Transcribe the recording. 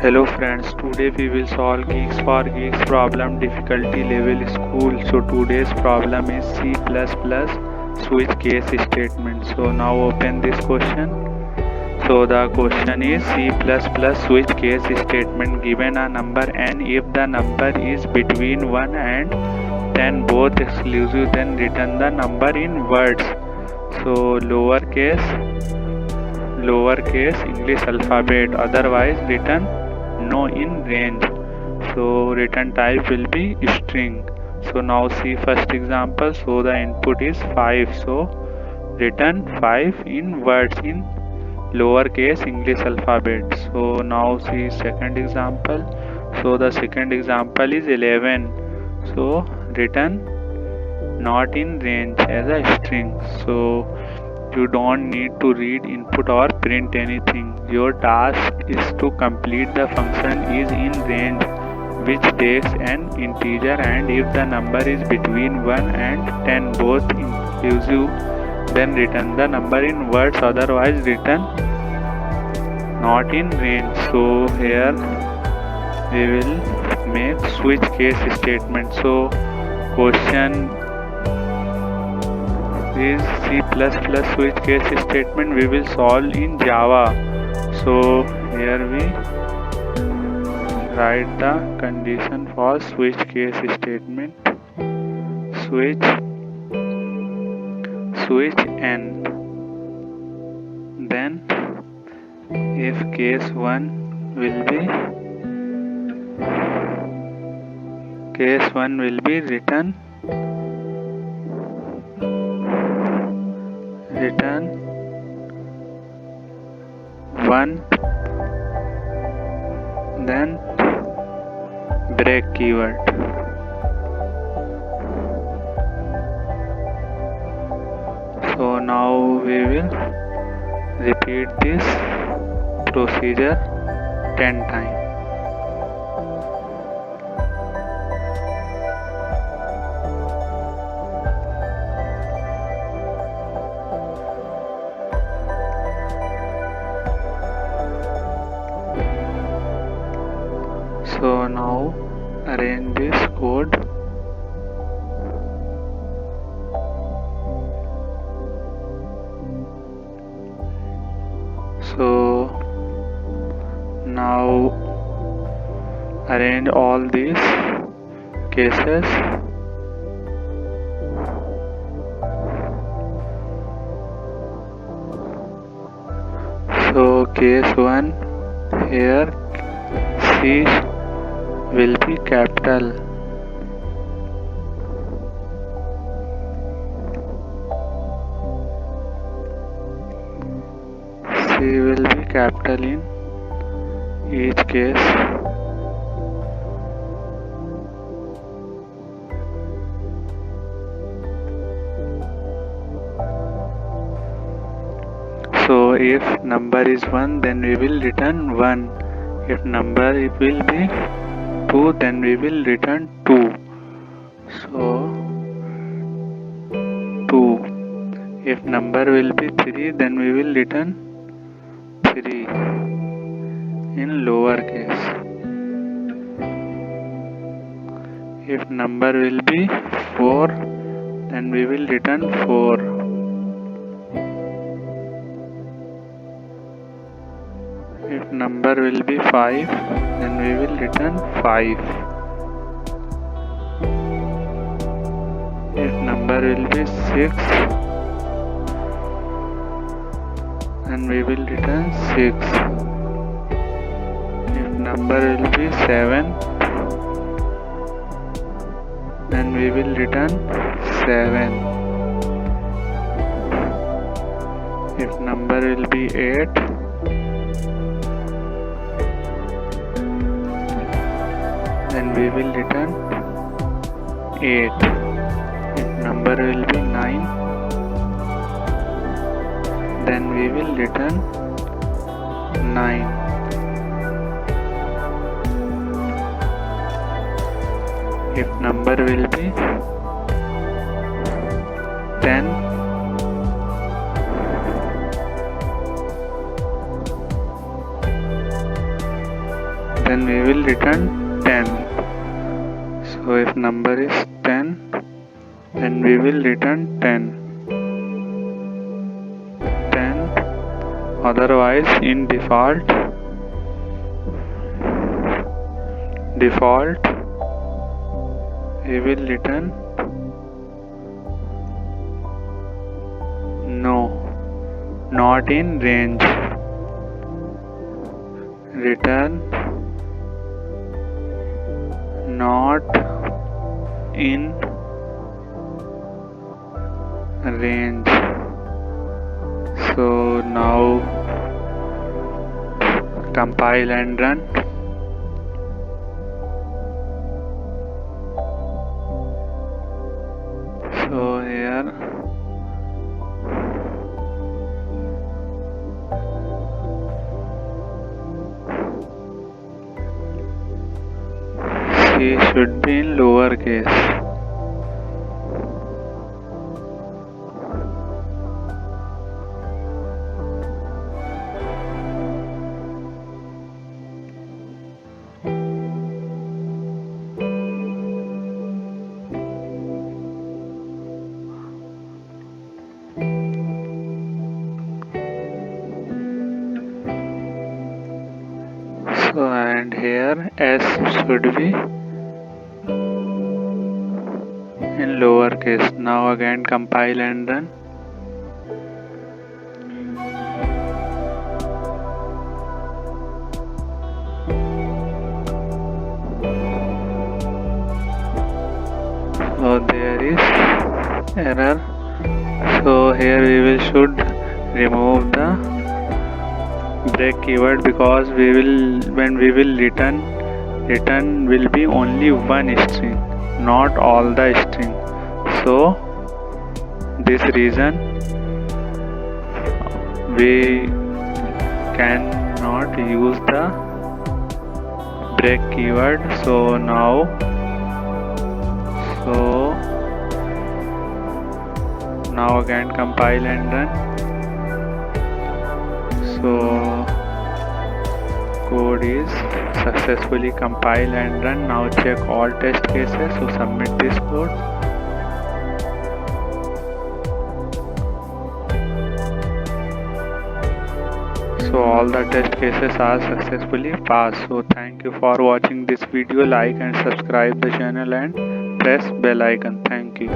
Hello friends, today we will solve Geeks for Geeks problem difficulty level school. So today's problem is C++ switch case statement. So now open this question. So the question is C++ switch case statement. Given a number n, if the number is between 1 and 10 both exclusive, then return the number in words. So lowercase English alphabet, otherwise written no in range. So return type will be string. So now see first example. So the input is 5. So return 5 in words in lowercase English alphabet. So now see second example. So the second example is 11. So return not in range as a string. So you don't need to read input or print anything. Your task is to complete the function is in range, which takes an integer, and if the number is between 1 and 10 both inclusive, then return the number in words, otherwise return not in range. So here we will make switch case statement. So question is C++ switch case statement we will solve in Java. So here we write the condition for switch case statement. Switch n, then if case 1 will be return 1, then break keyword. So now we will repeat this procedure 10 times. So now arrange this code. So now arrange all these cases. So case 1, here C will be capital. C will be capital in each case. So if number is 1, then we will return 1. If number will be 2, then we will return 2. So 2. If number will be 3, then we will return 3 in lowercase. If number will be 4, then we will return 4. If number will be 5, then we will return 5. If number will be 6, then we will return 6. If number will be 7, then we will return 7. If number will be 8, then we will return 8. If number will be 9, then we will return 9. If number will be 10, then we will return 10. So if number is 10, then we will return 10. Otherwise in default we will return no, not in range. Return not in range. So now compile and run. So here C should be in lowercase. So and here S should be in lowercase. Now again compile and run. So there is error. So here we should remove the break keyword, because when we will return will be only one string, not all the string. So this reason we cannot use the break keyword. So now again compile and run. So code is successfully compiled and run. Now check all test cases. So submit this code. So all the test cases are successfully passed. So thank you for watching this video. Like and subscribe the channel and press bell icon. Thank you.